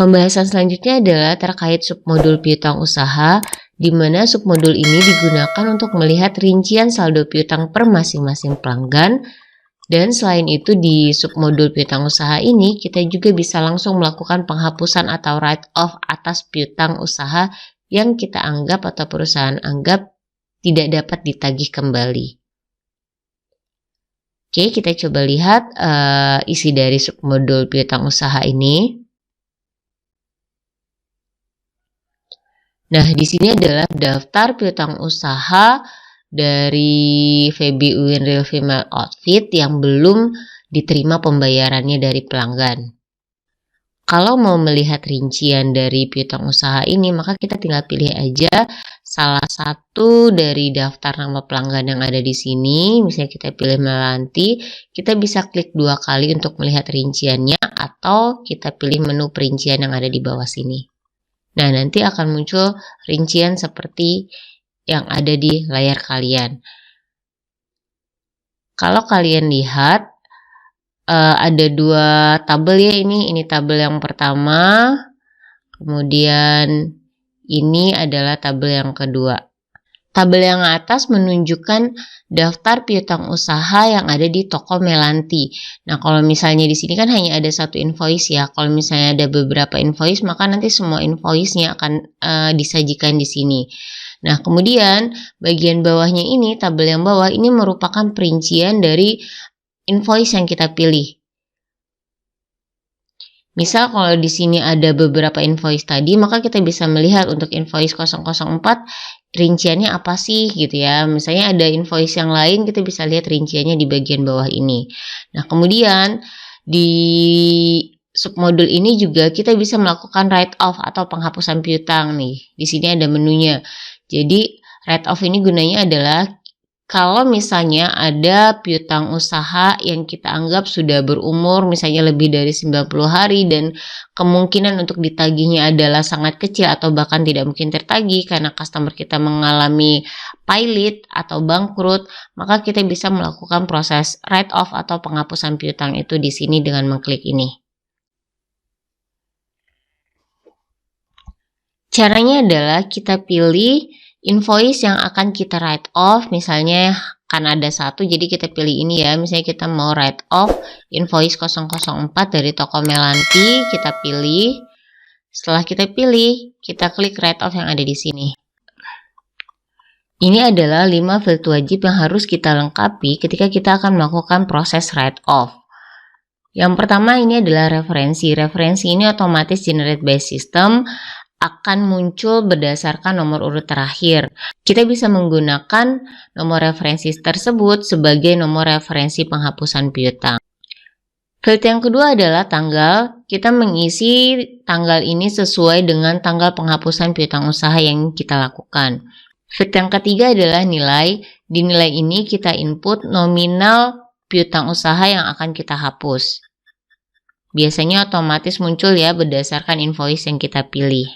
Pembahasan selanjutnya adalah terkait submodul piutang usaha, di mana submodul ini digunakan untuk melihat rincian saldo piutang per masing-masing pelanggan. Dan selain itu di submodul piutang usaha ini kita juga bisa langsung melakukan penghapusan atau write off atas piutang usaha yang kita anggap atau perusahaan anggap tidak dapat ditagih kembali. Oke, kita coba lihat isi dari submodul piutang usaha ini. Nah, di sini adalah daftar piutang usaha dari Feby Uin Real Female Outfit yang belum diterima pembayarannya dari pelanggan. Kalau mau melihat rincian dari piutang usaha ini, maka kita tinggal pilih aja salah satu dari daftar nama pelanggan yang ada di sini. Misalnya kita pilih Melanti, kita bisa klik 2 kali untuk melihat rinciannya, atau kita pilih menu perincian yang ada di bawah sini. Nah, nanti akan muncul rincian seperti yang ada di layar kalian. Kalau kalian lihat, ada 2 tabel ya, ini tabel yang pertama, kemudian ini adalah tabel yang kedua. Tabel yang atas menunjukkan daftar piutang usaha yang ada di toko Melanti. Nah, kalau misalnya di sini kan hanya ada 1 invoice ya. Kalau misalnya ada beberapa invoice, maka nanti semua invoice-nya akan disajikan di sini. Nah, kemudian bagian bawahnya ini, tabel yang bawah ini merupakan perincian dari invoice yang kita pilih. Misal kalau di sini ada beberapa invoice tadi, maka kita bisa melihat untuk invoice 004 rinciannya apa sih gitu ya. Misalnya ada invoice yang lain, kita bisa lihat rinciannya di bagian bawah ini. Nah, kemudian di submodul ini juga kita bisa melakukan write off atau penghapusan piutang nih. Di sini ada menunya. Jadi write off ini gunanya adalah kalau misalnya ada piutang usaha yang kita anggap sudah berumur misalnya lebih dari 90 hari dan kemungkinan untuk ditagihnya adalah sangat kecil atau bahkan tidak mungkin tertagih karena customer kita mengalami pilot atau bangkrut, maka kita bisa melakukan proses write off atau penghapusan piutang itu di sini dengan mengklik ini. Caranya adalah kita pilih invoice yang akan kita write off, misalnya kan ada 1, jadi kita pilih ini ya, misalnya kita mau write off invoice 004 dari toko Melanti, kita pilih. Setelah kita pilih, kita klik write off yang ada di sini. Ini adalah 5 field wajib yang harus kita lengkapi ketika kita akan melakukan proses write off. Yang pertama ini adalah referensi. Referensi ini otomatis generate by system, akan muncul berdasarkan nomor urut terakhir. Kita bisa menggunakan nomor referensi tersebut sebagai nomor referensi penghapusan piutang. Field yang kedua adalah tanggal. Kita mengisi tanggal ini sesuai dengan tanggal penghapusan piutang usaha yang kita lakukan. Field yang ketiga adalah nilai. Di nilai ini kita input nominal piutang usaha yang akan kita hapus. Biasanya otomatis muncul ya berdasarkan invoice yang kita pilih.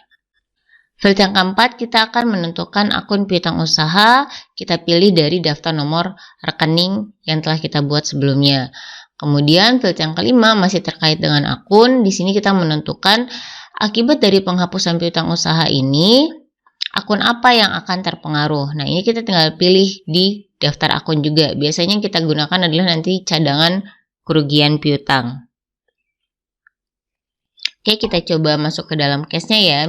Field yang keempat, kita akan menentukan akun piutang usaha, kita pilih dari daftar nomor rekening yang telah kita buat sebelumnya. Kemudian field yang kelima masih terkait dengan akun, di sini kita menentukan akibat dari penghapusan piutang usaha ini, akun apa yang akan terpengaruh. Nah, ini kita tinggal pilih di daftar akun juga. Biasanya yang kita gunakan adalah nanti cadangan kerugian piutang. Oke, kita coba masuk ke dalam case-nya ya.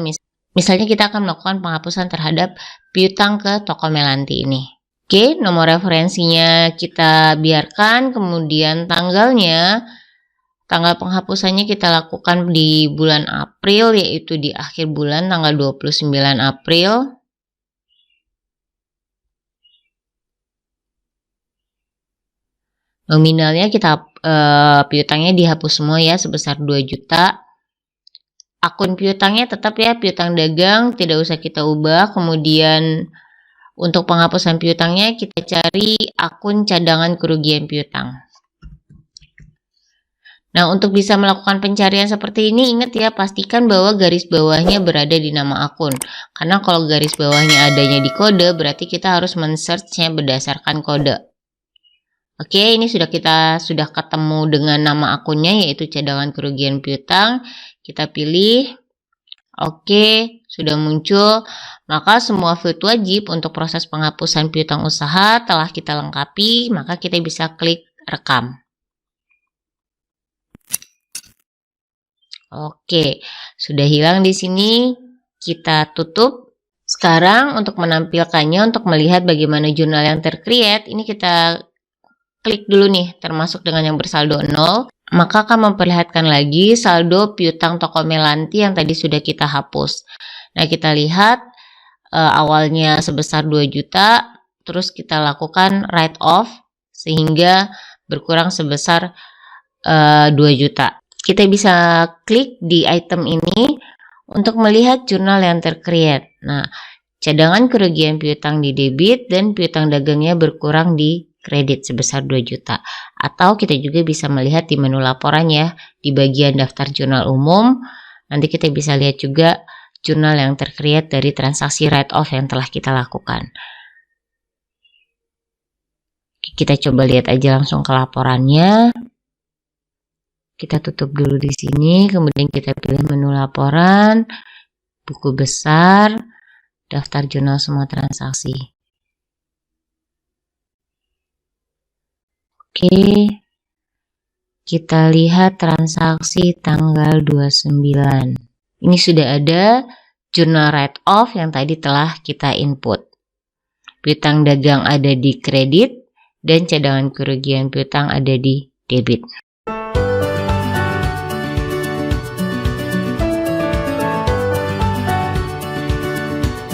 Misalnya kita akan melakukan penghapusan terhadap piutang ke toko Melanti ini. Oke, nomor referensinya kita biarkan, kemudian tanggal penghapusannya kita lakukan di bulan April, yaitu di akhir bulan tanggal 29 April. Nominalnya kita piutangnya dihapus semua ya sebesar 2 juta. Akun piutangnya tetap ya piutang dagang, tidak usah kita ubah. Kemudian untuk penghapusan piutangnya kita cari akun cadangan kerugian piutang. Nah, untuk bisa melakukan pencarian seperti ini, ingat ya, pastikan bahwa garis bawahnya berada di nama akun. Karena kalau garis bawahnya adanya di kode, berarti kita harus men-search-nya berdasarkan kode. Oke, ini sudah ketemu dengan nama akunnya, yaitu cadangan kerugian piutang. Kita pilih, Oke, sudah muncul. Maka semua field wajib untuk proses penghapusan piutang usaha telah kita lengkapi, maka kita bisa klik rekam. Oke, sudah hilang di sini. Kita tutup. Sekarang untuk menampilkannya, untuk melihat bagaimana jurnal yang tercreate, ini kita klik dulu nih, termasuk dengan yang bersaldo 0. Maka akan memperlihatkan lagi saldo piutang toko Melanti yang tadi sudah kita hapus. Nah, kita lihat awalnya sebesar 2 juta, terus kita lakukan write off sehingga berkurang sebesar 2 juta. Kita bisa klik di item ini untuk melihat jurnal yang tercreate. Nah, cadangan kerugian piutang di debit dan piutang dagangnya berkurang di kredit sebesar 2 juta. Atau kita juga bisa melihat di menu laporan ya, di bagian daftar jurnal umum. Nanti kita bisa lihat juga jurnal yang tercreate dari transaksi write off yang telah kita lakukan. Kita coba lihat aja langsung ke laporannya. Kita tutup dulu di sini, kemudian kita pilih menu laporan, buku besar, daftar jurnal semua transaksi. Oke, kita lihat transaksi tanggal 29. Ini sudah ada jurnal write off yang tadi telah kita input. Piutang dagang ada di kredit dan cadangan kerugian piutang ada di debit.